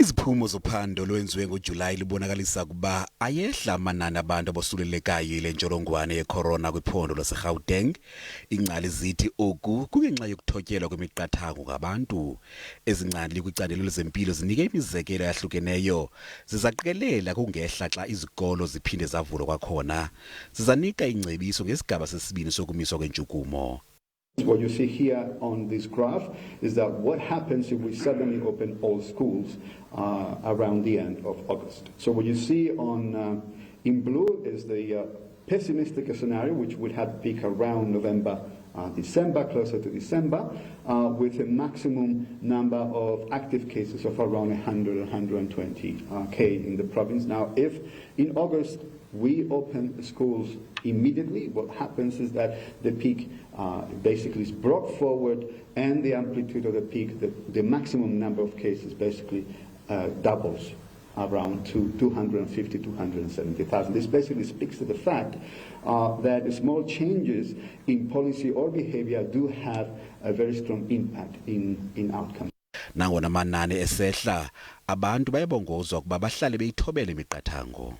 Iziphumo zophando lwenziwe ngoJulayi libonakalisa ukuba ayehla amanani abantu abosulelekayo yile ntsholongwane yeCorona kwiphondo laseGauteng. Ingcali zithi oku kungenxa yokuthotyelwa kwemiqathango ngabantu. Ezingcali kwicandelo lezempilo zinike imizekelo eyahlukeneyo. Zizaqikelela kungehla xa izikolo ziphinde zavulwa kwakhona. Zizanika ingcebiso ngesigaba sesibini sokumiswa kwentshukumo. What you see here on this graph is that what happens if we suddenly open all schools around the end of August. So what you see on in blue is the pessimistic scenario, which would have peak around November, December, closer to December, with a maximum number of active cases of around 100, 120K in the province. Now, if in August we open schools immediately, what happens is that the peak basically is brought forward, and the amplitude of the peak, the maximum number of cases basically doubles around to 250, 270,000. This basically speaks to the fact that small changes in policy or behavior do have a very strong impact in outcomes. Nangona amanani esehla, abantu bayabongozwa ukuba bahlale beyithobela imiqathango.